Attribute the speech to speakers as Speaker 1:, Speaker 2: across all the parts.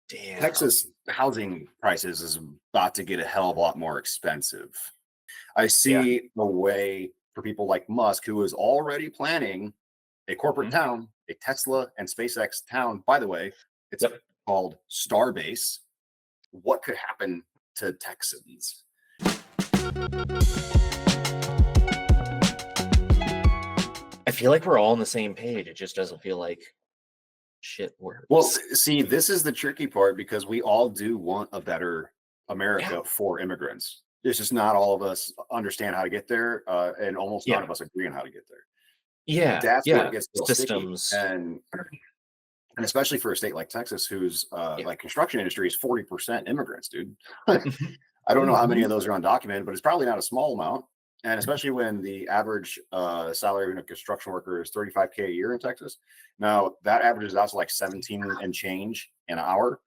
Speaker 1: Damn.
Speaker 2: Texas housing prices is about to get a hell of a lot more expensive. I
Speaker 1: Yeah.
Speaker 2: see a way for people like Musk, who is already planning a corporate
Speaker 1: Mhm.
Speaker 2: town, a Tesla and SpaceX town. By the way, it's
Speaker 1: Yep.
Speaker 2: called Starbase. What could happen to Texans?
Speaker 1: I feel like we're all on the same page. It just doesn't feel like shit
Speaker 2: Well,
Speaker 1: works.
Speaker 2: see, this is the tricky part because we all do want a better
Speaker 1: Yeah.
Speaker 2: America for immigrants. It's just not all of us understand how to get there, and almost none
Speaker 1: Yeah.
Speaker 2: of us agree on how to get there.
Speaker 1: Yeah.
Speaker 2: That's where it
Speaker 1: Yeah.
Speaker 2: gets real sticky,
Speaker 1: Systems.
Speaker 2: and especially for a state like Texas, whose
Speaker 1: Yeah.
Speaker 2: like construction industry is 40% immigrants, dude.
Speaker 1: Mhm.
Speaker 2: I don't know how many
Speaker 1: Mhm.
Speaker 2: of those are undocumented, but it's probably not a small amount. And especially when the average salary of a construction worker is 35K a year in Texas. Now that averages out to like 17 and change an hour.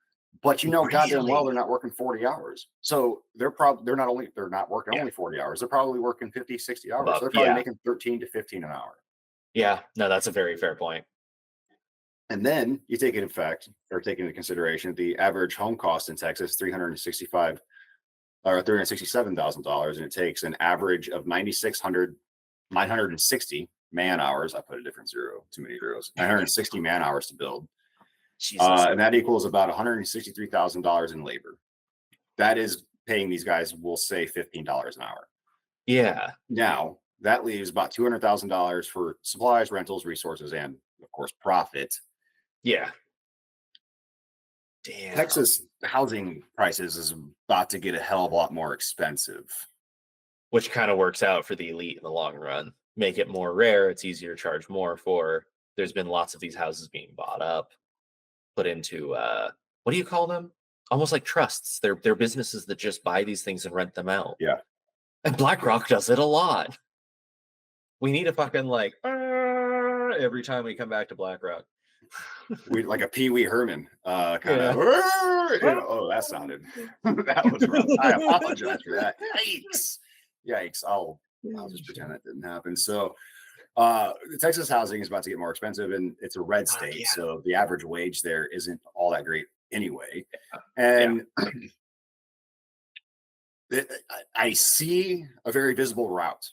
Speaker 2: But you know goddamn well they're
Speaker 1: Really?
Speaker 2: not working 40 hours. So they're not working
Speaker 1: Yeah.
Speaker 2: only 40 hours. They're probably working 50, 60 hours. So
Speaker 1: Above.
Speaker 2: they're probably
Speaker 1: Yeah.
Speaker 2: making 13 to 15 an hour.
Speaker 1: Yeah. No, that's a very fair point.
Speaker 2: And then you take into consideration the average home cost in Texas, 365 or $367,000, and it takes an average of 960 man hours. I put a different zero, too many zeros. 960 man hours to build,
Speaker 1: Jesus.
Speaker 2: and that equals about $163,000 in labor. That is paying these guys, we'll say, $15 an hour.
Speaker 1: Yeah.
Speaker 2: Now that leaves about $200,000 for supplies, rentals, resources, and of course profit.
Speaker 1: Yeah. Damn.
Speaker 2: Texas housing prices is about to get a hell of a lot more expensive.
Speaker 1: Which kind of works out for the elite in the long run. Make it more rare. It's easier to charge more for. There's been lots of these houses being bought up, put into what do you call them? Almost like trusts. They're businesses that just buy these things and rent them out.
Speaker 2: Yeah.
Speaker 1: And BlackRock does it a lot. We need a fucking like every time we come back to BlackRock.
Speaker 2: We like a Pee Wee Herman kind of.
Speaker 1: Yeah.
Speaker 2: Oh, that sounded that was rough. I apologize for that. Yikes! Yikes! I'll just pretend that didn't happen. So, the Texas housing is about to get more expensive, and it's a red
Speaker 1: Fuck
Speaker 2: state,
Speaker 1: yeah.
Speaker 2: so the average wage there isn't all that great anyway.
Speaker 1: Yeah.
Speaker 2: And I see a very visible route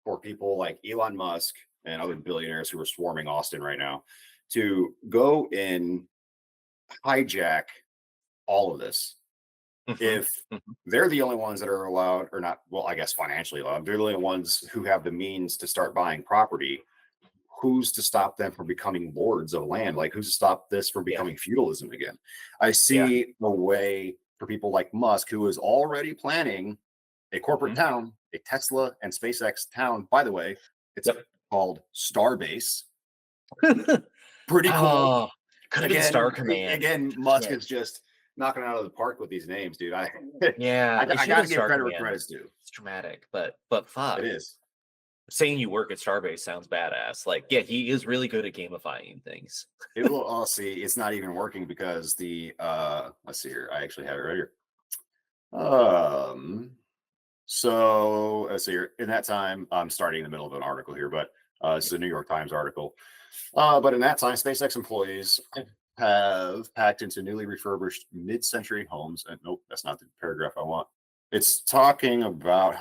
Speaker 2: for people like Elon Musk and other billionaires who are swarming Austin right now to go and hijack all of this.
Speaker 1: Mhm.
Speaker 2: If
Speaker 1: Mhm.
Speaker 2: they're the only ones that are allowed, or not, well, I guess financially allowed, they're the only ones who have the means to start buying property. Who's to stop them from becoming lords of land? Like, who's to stop this from
Speaker 1: Yeah.
Speaker 2: becoming feudalism again? I
Speaker 1: Yeah.
Speaker 2: see a way for people like Musk, who is already planning a corporate
Speaker 1: Mhm.
Speaker 2: town, a Tesla and SpaceX town. By the way, it's
Speaker 1: Yep.
Speaker 2: called Starbase. Pretty cool.
Speaker 1: Oh, could have been Star Command.
Speaker 2: Again, Musk
Speaker 1: Yeah.
Speaker 2: is just knocking it out of the park with these names, dude.
Speaker 1: Yeah, it
Speaker 2: I
Speaker 1: should have
Speaker 2: got
Speaker 1: been
Speaker 2: to give
Speaker 1: Star
Speaker 2: credit where
Speaker 1: Command.
Speaker 2: credit's due.
Speaker 1: It's dramatic, but
Speaker 2: It
Speaker 1: fuck.
Speaker 2: is.
Speaker 1: Saying you work at Starbase sounds badass. Like, yeah, he is really good at gamifying things.
Speaker 2: It will. Oh, see, it's not even working because the let's see here. I actually have it right here. So let's see here. In that time, I'm starting in the middle of an article here, but it's a New York Times article. But in that time, SpaceX employees have packed into newly refurbished mid-century homes. And nope, that's not the paragraph I want. It's talking about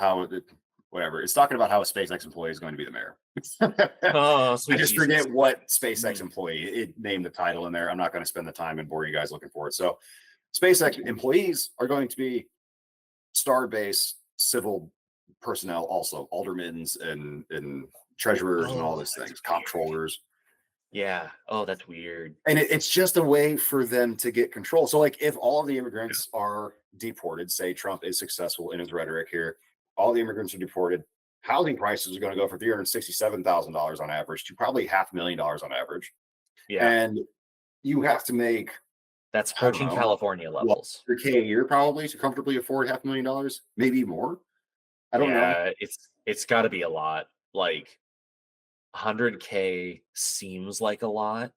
Speaker 2: whatever. It's talking about how a SpaceX employee is going to be the mayor.
Speaker 1: Oh,
Speaker 2: I
Speaker 1: sweet
Speaker 2: just
Speaker 1: Jesus.
Speaker 2: forget what SpaceX
Speaker 1: Mhm.
Speaker 2: employee. It named the title in there. I'm not going to spend the time and bore you guys looking for it. So, SpaceX employees are going to be star-based civil personnel, also aldermans and treasurers and all
Speaker 1: Oh,
Speaker 2: these
Speaker 1: that's
Speaker 2: things,
Speaker 1: weird.
Speaker 2: comptrollers.
Speaker 1: Yeah. Oh, that's weird.
Speaker 2: And it's just a way for them to get control. So, like, if all of the
Speaker 1: Yeah.
Speaker 2: immigrants are deported, say Trump is successful in his rhetoric here, all the immigrants are deported. Housing prices are going to go from $367,000 on average to probably $500,000 on average.
Speaker 1: Yeah.
Speaker 2: And you have to make,
Speaker 1: That's
Speaker 2: I don't
Speaker 1: approaching
Speaker 2: know,
Speaker 1: California
Speaker 2: what,
Speaker 1: levels.
Speaker 2: 100K a year probably to comfortably afford $500,000, maybe more. I don't know.
Speaker 1: Yeah, it's got to be a lot. Like 100K seems like a lot,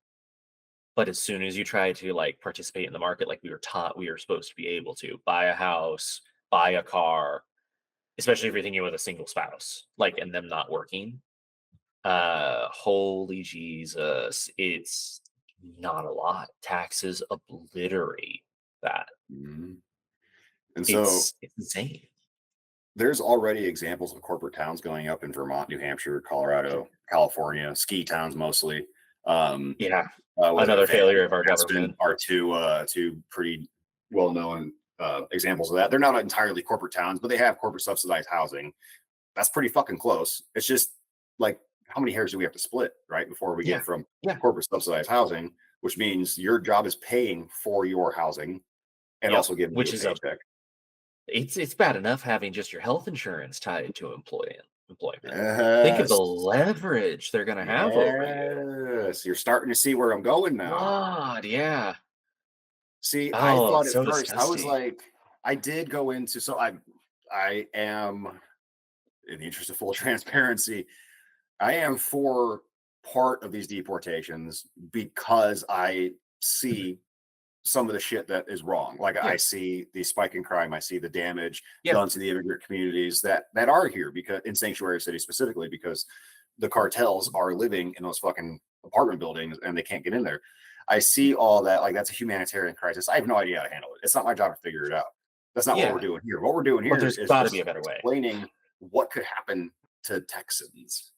Speaker 1: but as soon as you try to like participate in the market, like we were taught we were supposed to be able to buy a house, buy a car, especially if you're thinking with a single spouse, like and them not working. Holy Jesus, it's not a lot. Taxes obliterate
Speaker 2: And so
Speaker 1: It's insane.
Speaker 2: there's already examples of corporate towns going up in Vermont, New Hampshire, Colorado, California, ski towns mostly. Um,
Speaker 1: Yeah,
Speaker 2: was it
Speaker 1: another
Speaker 2: Van
Speaker 1: failure of our
Speaker 2: Aspen
Speaker 1: government.
Speaker 2: are two pretty well known examples of that. They're not entirely corporate towns, but they have corporate subsidized housing. That's pretty fucking close. It's just like how many hairs do we have to split, right? Before we get
Speaker 1: Yeah,
Speaker 2: from
Speaker 1: yeah,
Speaker 2: corporate subsidized housing, which means your job is paying for your housing and
Speaker 1: yep.
Speaker 2: also giving you
Speaker 1: Which
Speaker 2: a
Speaker 1: is a
Speaker 2: paycheck.
Speaker 1: it's bad enough having just your health insurance tied to employment. Think of the
Speaker 2: Yes.
Speaker 1: leverage they're gonna have over you.
Speaker 2: Yes. You're starting to see where I'm going now.
Speaker 1: God, yeah.
Speaker 2: See, I
Speaker 1: Oh,
Speaker 2: thought
Speaker 1: it's
Speaker 2: at
Speaker 1: so
Speaker 2: first, I was
Speaker 1: disgusting.
Speaker 2: like, I did go into, so I am, in the interest of full transparency, I am for part of these deportations because I
Speaker 1: Mhm.
Speaker 2: see some of the shit that is wrong. Like I
Speaker 1: Yeah,
Speaker 2: see the spike in crime, I see the damage
Speaker 1: yeah,
Speaker 2: done to the immigrant communities that are here because in sanctuary cities specifically because the cartels are living in those fucking apartment buildings and they can't get in there. I
Speaker 1: yeah,
Speaker 2: see all that like that's a humanitarian crisis. I have no idea how to handle it. It's not my job to figure it out. That's not what we're
Speaker 1: yeah.
Speaker 2: doing here. What we're doing
Speaker 1: But
Speaker 2: here
Speaker 1: there's
Speaker 2: is
Speaker 1: gotta be
Speaker 2: just
Speaker 1: a better way.
Speaker 2: explaining what could happen to Texans.